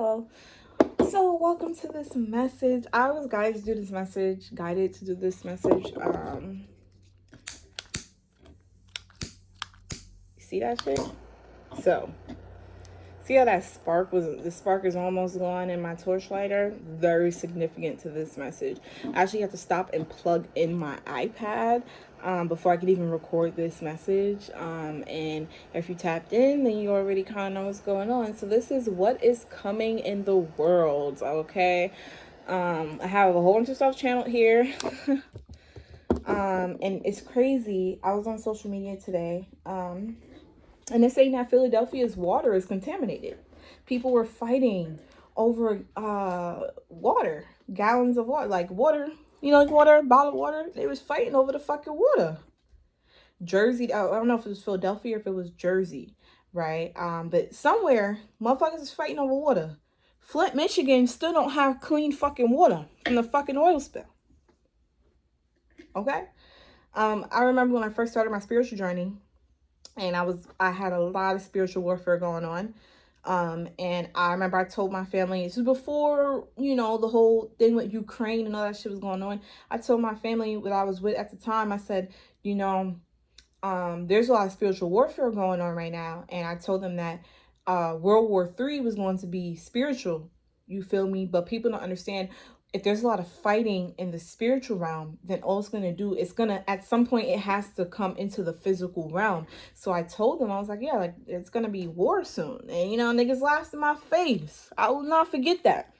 Hello. So welcome to this message. I was guided to do this message. See that shit? So see how that spark was, the spark is almost gone in my torch lighter? Very significant to this message. I actually have to stop and plug in my iPad before I could even record this message. And if you tapped in, then you already kind of know what's going on. So this is what is coming in the world, okay? I have a whole bunch of stuff channeled here. And it's crazy. I was on social media today. And they're saying that Philadelphia's water is contaminated. People were fighting over water, gallons of water, like water, like water, bottled water. They was fighting over the fucking water. Jersey, I don't know if it was Philadelphia or if it was Jersey, right? But somewhere, motherfuckers is fighting over water. Flint, Michigan still don't have clean fucking water from the fucking oil spill. Okay? I remember when I first started my spiritual journey, and I had a lot of spiritual warfare going on. And I remember I told my family, this is before, the whole thing with Ukraine and all that shit was going on. I told my family that I was with at the time, I said, there's a lot of spiritual warfare going on right now. And I told them that World War III was going to be spiritual. You feel me? But people don't understand, if there's a lot of fighting in the spiritual realm, then all it's going to do, at some point, it has to come into the physical realm. So I told them, I was like, yeah, like, it's going to be war soon. And, niggas laughed in my face. I will not forget that.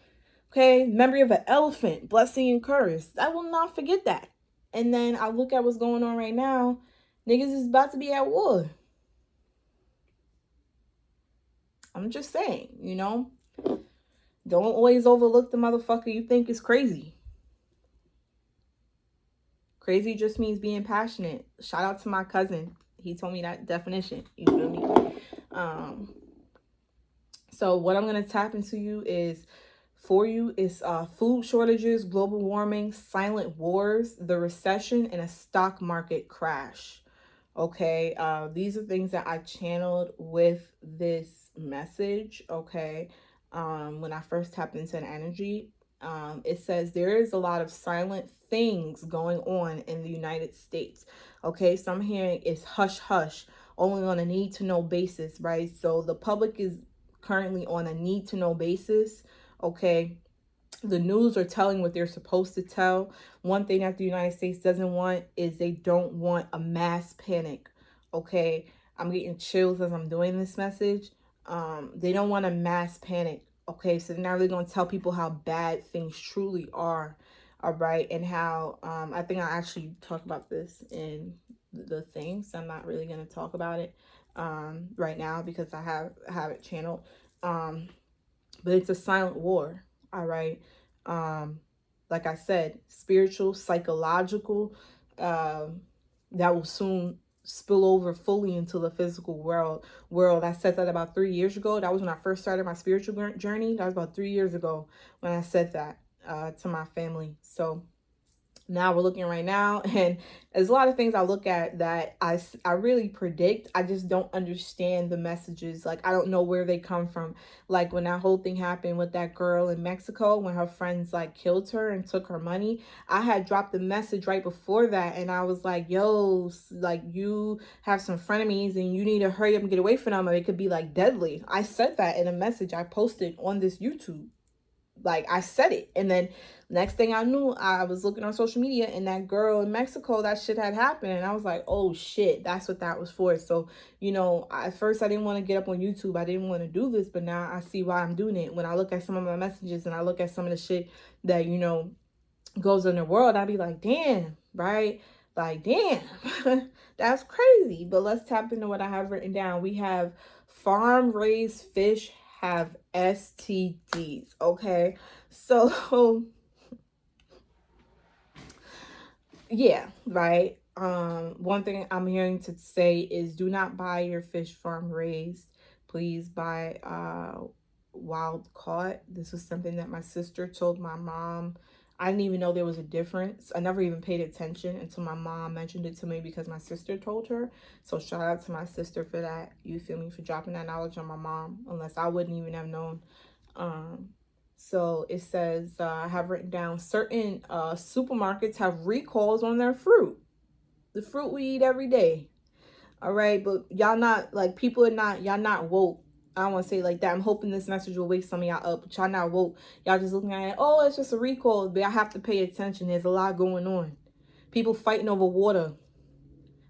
Okay? Memory of an elephant, blessing and curse. I will not forget that. And then I look at what's going on right now. Niggas is about to be at war. I'm just saying, Don't always overlook the motherfucker you think is crazy. Crazy just means being passionate. Shout out to my cousin. He told me that definition. You feel me? So what I'm going to tap into is food shortages, global warming, silent wars, the recession, and a stock market crash. Okay, these are things that I channeled with this message. Okay, when I first tapped into an energy, it says there is a lot of silent things going on in the United States. Okay, so I'm hearing is hush hush, only on a need to know basis, right? So the public is currently on a need to know basis. Okay, the news are telling what they're supposed to tell. One thing that the United States doesn't want is they don't want a mass panic. Okay, I'm getting chills as I'm doing this message. They don't want a mass panic. Okay, so now they're going to tell people how bad things truly are. All right, and how I think I actually talk about this in the thing, so I'm not really going to talk about it right now because I have it channeled. But it's a silent war. All right. Like I said, spiritual, psychological, that will soon spill over fully into the physical world. I said that about 3 years ago. That was when I first started my spiritual journey. That was about 3 years ago when I said that to my family. So now we're looking right now, and there's a lot of things I look at that I really predict. I just don't understand the messages. Like, I don't know where they come from. Like when that whole thing happened with that girl in Mexico, when her friends like killed her and took her money, I had dropped a message right before that, and I was like, yo, like, you have some frenemies and you need to hurry up and get away from them, or it could be like deadly. I said that in a message I posted on this YouTube. Like, I said it, and then next thing I knew, I was looking on social media, and that girl in Mexico, that shit had happened, and I was like, oh shit, that's what that was for. So, at first I didn't want to get up on YouTube. I didn't want to do this, but now I see why I'm doing it. When I look at some of my messages and I look at some of the shit that goes in the world, I'd be like, damn, right? Like, damn, that's crazy. But let's tap into what I have written down. We have farm raised fish have STDs. Okay, so yeah, right. One thing I'm hearing to say is do not buy your fish farm raised. Please buy wild caught. This was something that my sister told my mom. I didn't even know there was a difference. I never even paid attention until my mom mentioned it to me because my sister told her. So shout out to my sister for that. You feel me, for dropping that knowledge on my mom. Unless I wouldn't even have known. So it says, I have written down certain supermarkets have recalls on their fruit. The fruit we eat every day. All right, but y'all not like people are not y'all not woke. I don't want to say it like that. I'm hoping this message will wake some of y'all up, but y'all not woke. Y'all just looking at it. Oh, it's just a recall, but I have to pay attention. There's a lot going on. People fighting over water.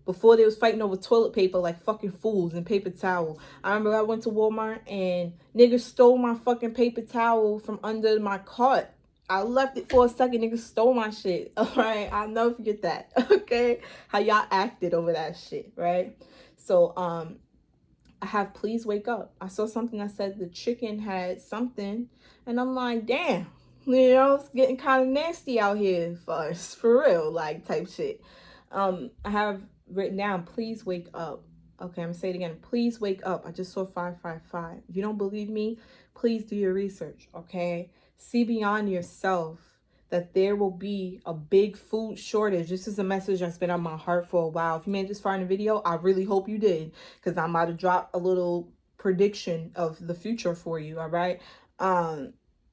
Before they was fighting over toilet paper like fucking fools and paper towel. I remember I went to Walmart and niggas stole my fucking paper towel from under my cart. I left it for a second, niggas stole my shit. All right, I'll never forget that. Okay, how y'all acted over that shit, right? So I have please wake up. I saw something that said the chicken had something, and I'm like, damn, it's getting kind of nasty out here for us, for real, like type shit. I have written down, please wake up. Okay, I'm gonna say it again. Please wake up. I just saw 555. If you don't believe me, please do your research. Okay, see beyond yourself that there will be a big food shortage. This is a message that's been on my heart for a while. If you made this far in the video, I really hope you did, because I'm about to drop a little prediction of the future for you. All right.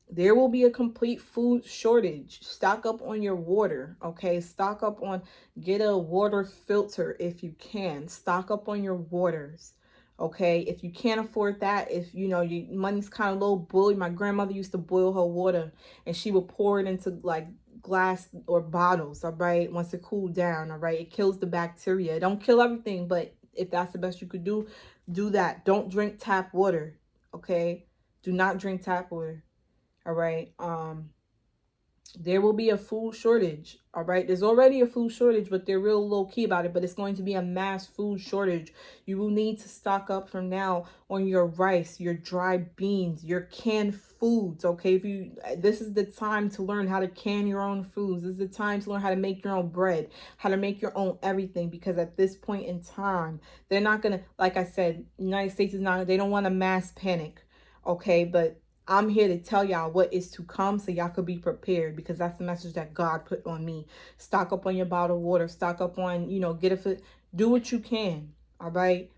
There will be a complete food shortage. Stock up on your water. Okay, stock up on, get a water filter if you can. Stock up on your waters. Okay, if you can't afford that, if you know your money's kind of low, boil. My grandmother used to boil her water and she would pour it into like glass or bottles. All right, once it cooled down. All right, it kills the bacteria. It don't kill everything, but if that's the best you could do that. Don't drink tap water. Okay, do not drink tap water. All right. There will be a food shortage. All right. There's already a food shortage, but they're real low key about it. But it's going to be a mass food shortage. You will need to stock up from now on your rice, your dry beans, your canned foods. Okay. This is the time to learn how to can your own foods. This is the time to learn how to make your own bread, how to make your own everything. Because at this point in time, they're not gonna, like I said, United States is not. They don't want a mass panic. Okay, but I'm here to tell y'all what is to come so y'all could be prepared, because that's the message that God put on me. Stock up on your bottled water. Stock up on, get a fit. Do what you can. All right.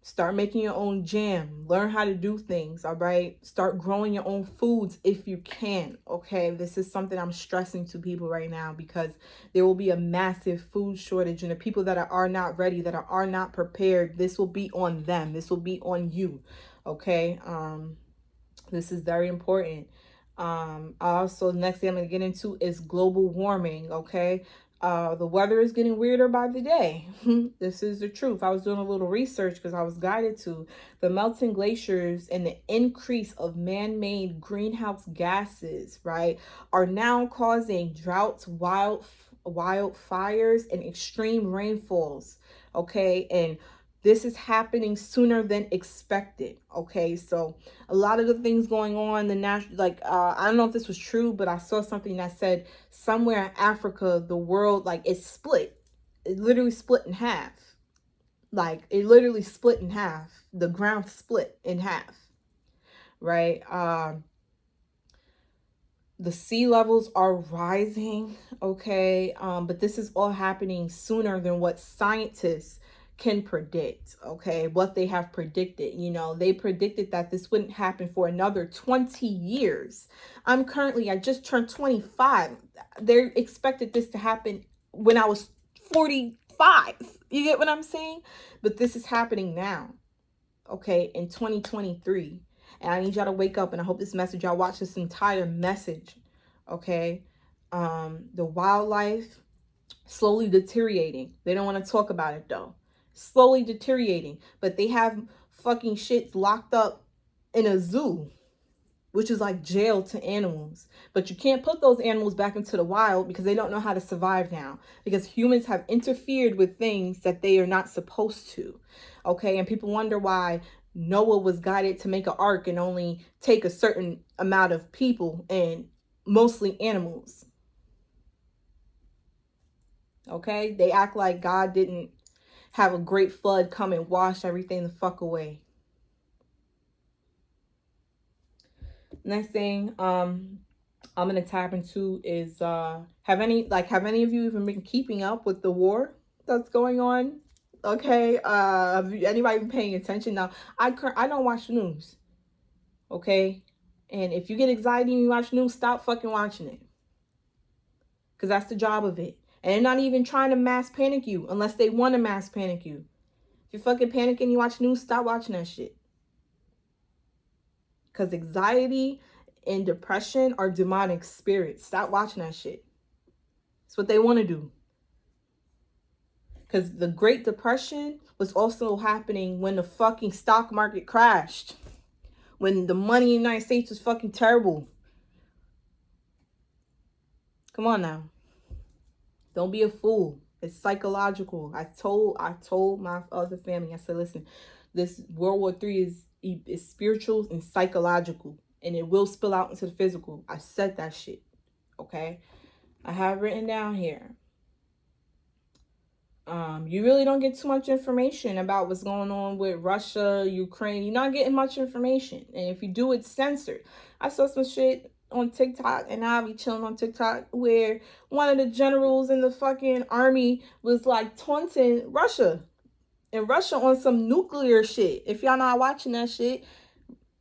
Start making your own jam. Learn how to do things. All right. Start growing your own foods if you can. Okay. This is something I'm stressing to people right now, because there will be a massive food shortage, and the people that are not ready, that are not prepared, this will be on them. This will be on you. Okay. This is very important. Also, next thing I'm going to get into is global warming. Okay. The weather is getting weirder by the day. This is the truth. I was doing a little research because I was guided to. The melting glaciers and the increase of man-made greenhouse gases, right, are now causing droughts, wildfires, and extreme rainfalls. Okay. And this is happening sooner than expected. Okay, so a lot of the things going on, the national, I don't know if this was true, but I saw something that said somewhere in Africa, the world, like, it's split. It literally split in half. Like, it literally split in half. The ground split in half, right? The sea levels are rising. Okay, but this is all happening sooner than what scientists can predict. Okay, what they have predicted. They predicted that this wouldn't happen for another 20 years. I just turned 25. They expected this to happen when I was 45. You get what I'm saying? But this is happening now. Okay, in 2023. And I need y'all to wake up, and I hope this message, y'all watch this entire message. Okay. The wildlife slowly deteriorating. They don't want to talk about it though. Slowly deteriorating. But they have fucking shits locked up in a zoo, which is like jail to animals. But you can't put those animals back into the wild because they don't know how to survive now. Because humans have interfered with things that they are not supposed to. Okay, and people wonder why Noah was guided to make an ark and only take a certain amount of people and mostly animals. Okay, they act like God didn't have a great flood come and wash everything the fuck away. Next thing I'm gonna tap into is have any of you even been keeping up with the war that's going on? Okay, have anybody been paying attention? Now I don't watch the news. Okay, And if you get anxiety and you watch news, stop fucking watching it. Because that's the job of it. And they're not even trying to mass panic you unless they want to mass panic you. If you're fucking panicking and you watch news, stop watching that shit. Because anxiety and depression are demonic spirits. Stop watching that shit. It's what they want to do. Because the Great Depression was also happening when the fucking stock market crashed. When the money in the United States was fucking terrible. Come on now. Don't be a fool. It's psychological. I told my other family, I said, listen, this World War III is spiritual and psychological. And it will spill out into the physical. I said that shit. Okay? I have written down here. You really don't get too much information about what's going on with Russia, Ukraine. You're not getting much information. And if you do, it's censored. I saw some shit on TikTok, and I'll be chilling on TikTok, where one of the generals in the fucking army was like taunting Russia. And Russia on some nuclear shit. If y'all not watching that shit,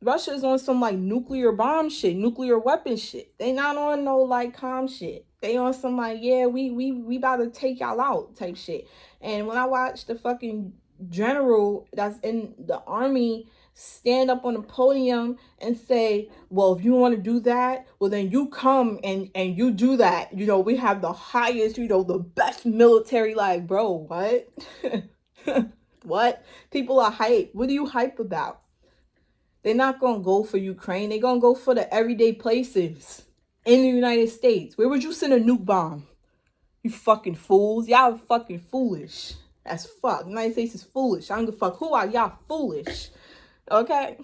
Russia's on some like nuclear bomb shit, nuclear weapon shit. They not on no like calm shit. They on some like, yeah, we about to take y'all out type shit. And when I watched the fucking general that's in the army stand up on the podium and say, well, if you want to do that, well then you come and you do that. You know, we have the highest, you know, the best military. Like, bro, what? What? People are hype. What are you hype about? They're not going to go for Ukraine. They're going to go for the everyday places in the United States. Where would you send a nuke bomb? You fucking fools. Y'all fucking foolish as fuck. The United States is foolish. I don't give a fuck who are y'all foolish. Okay?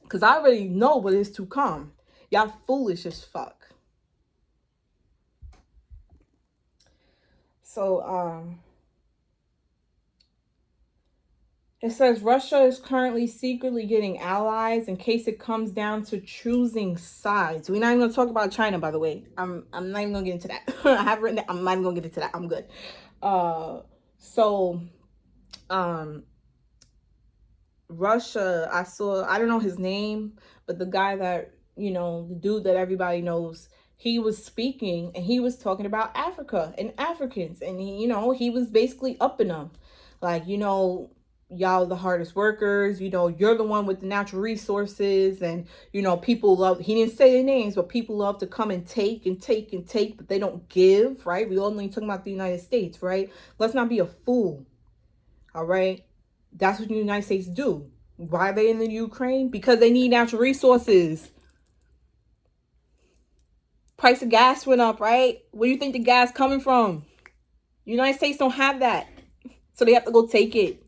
Because I already know what is to come. Y'all foolish as fuck. So, it says Russia is currently secretly getting allies in case it comes down to choosing sides. We're not even going to talk about China, by the way. I'm not even going to get into that. I have written that. I'm not even going to get into that. I'm good. Russia, I don't know his name, but the guy that, you know, the dude that everybody knows, he was speaking and he was talking about Africa and Africans. And he, you know, he was basically upping them. Like, you know, y'all the hardest workers, you know, you're the one with the natural resources, and you know, people love, he didn't say their names, but people love to come and take and take and take, but they don't give, right? We all know you're talking about the United States, right? Let's not be a fool. All right, that's what the United States do. Why are they in the Ukraine? Because they need natural resources. Price of gas went up, right? Where do you think the gas coming from? United States don't have that, so they have to go take it.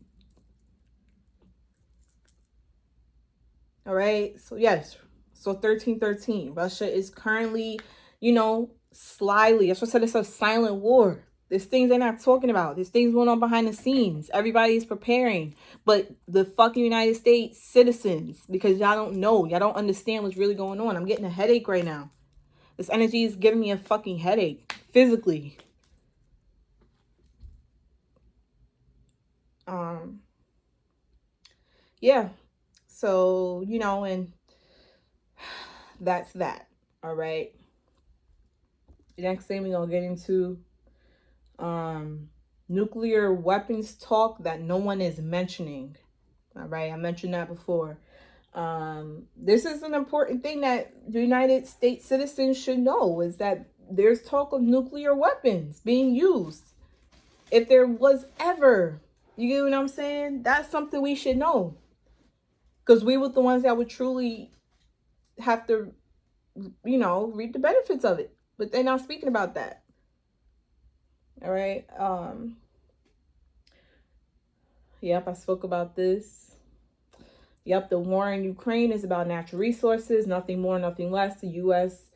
All right. So yes. So 1313. Russia is currently, you know, slyly. That's what I said. It's a silent war. There's things they're not talking about. There's things going on behind the scenes. Everybody's preparing. But the fucking United States citizens, because y'all don't know. Y'all don't understand what's really going on. I'm getting a headache right now. This energy is giving me a fucking headache. Physically. Yeah. So, you know, and that's that. All right. The next thing we're gonna get into nuclear weapons talk that no one is mentioning. All right, I mentioned that before. This is an important thing that the United States citizens should know, is that there's talk of nuclear weapons being used. If there was ever, you get what I'm saying? That's something we should know. Because we were the ones that would truly have to, you know, reap the benefits of it. But they're not speaking about that. All right. Yep, I spoke about this. Yep, the war in Ukraine is about natural resources, nothing more, nothing less. The U.S.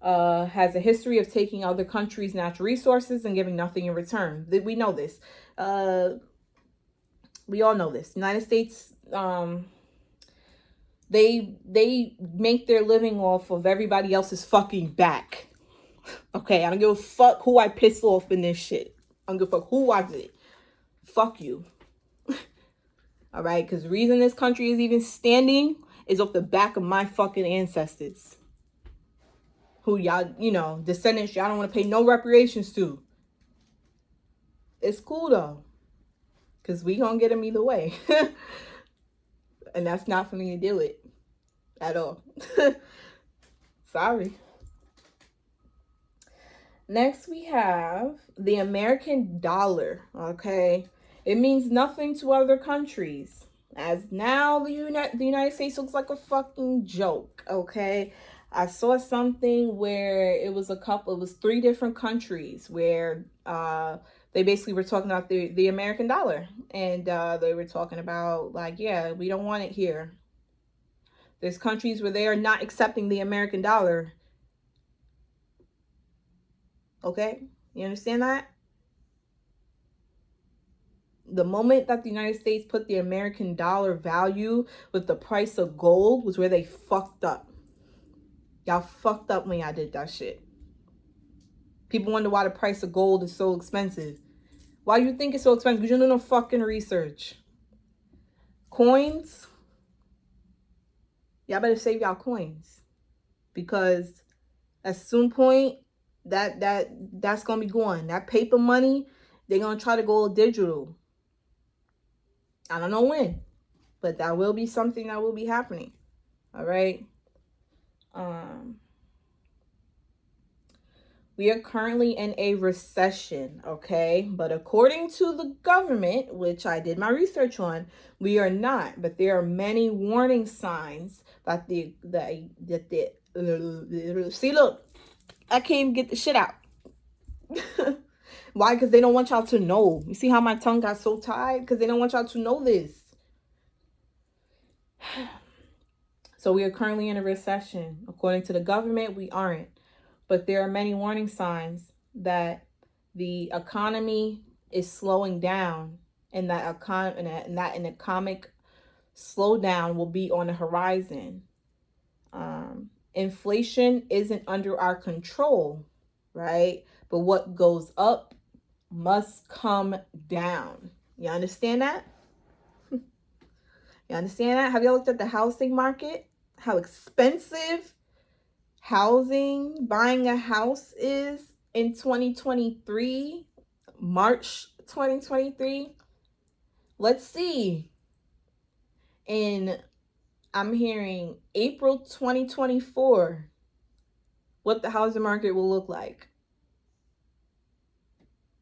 Has a history of taking other countries' natural resources and giving nothing in return. We know this. We all know this. United States, they make their living off of everybody else's fucking back. Okay, I don't give a fuck who I piss off in this shit. I don't give a fuck who I did. Fuck you. All right, because the reason this country is even standing is off the back of my fucking ancestors. Who y'all, you know, descendants y'all don't want to pay no reparations to. It's cool though. Because we gonna get them either way. And that's not for me to deal with. At all. Sorry. Next we have the American dollar. Okay. It means nothing to other countries. As now the United States looks like a fucking joke. Okay. I saw something where it was 3 different countries where they basically were talking about the American dollar. And they were talking about like, yeah, we don't want it here. There's countries where they are not accepting the American dollar. Okay? You understand that? The moment that the United States put the American dollar value with the price of gold was where they fucked up. Y'all fucked up when y'all did that shit. People wonder why the price of gold is so expensive. Why you think it's so expensive? Because you don't know no fucking research. Coins. Y'all better save y'all coins. Because at some point, that's going to be gone. That paper money, they're going to try to go digital. I don't know when. But that will be something that will be happening. All right. We are currently in a recession, okay? But according to the government, which I did my research on, we are not. But there are many warning signs that see, look, I can't even get the shit out. Why? Because they don't want y'all to know. You see how my tongue got so tied? Because they don't want y'all to know this. So we are currently in a recession. According to the government, we aren't. But there are many warning signs that the economy is slowing down and that an economic slowdown will be on the horizon. Inflation isn't under our control, right? But what goes up must come down. You understand that? You understand that? Have y'all looked at the housing market? How expensive buying a house is in 2023, March 2023. Let's see. I'm hearing April 2024, what the housing market will look like.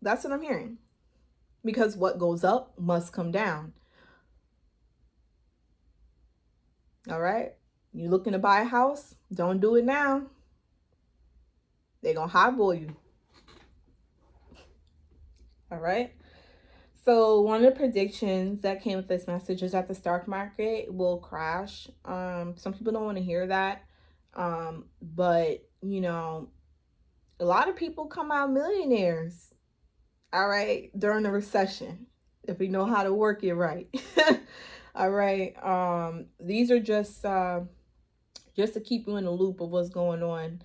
That's what I'm hearing. Because what goes up must come down. All right? You looking to buy a house? Don't do it now. They're going to highball you. All right? So one of the predictions that came with this message is that the stock market will crash. Some people don't want to hear that. But, you know, a lot of people come out millionaires, all right, during the recession, if we know how to work it right. All right. These are just to keep you in the loop of what's going on,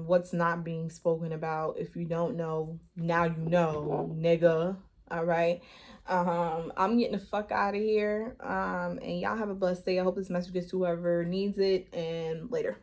what's not being spoken about. If you don't know, now you know, nigga. All right. I'm getting the fuck out of here. And y'all have a blessed day. I hope this message gets to whoever needs it, and later.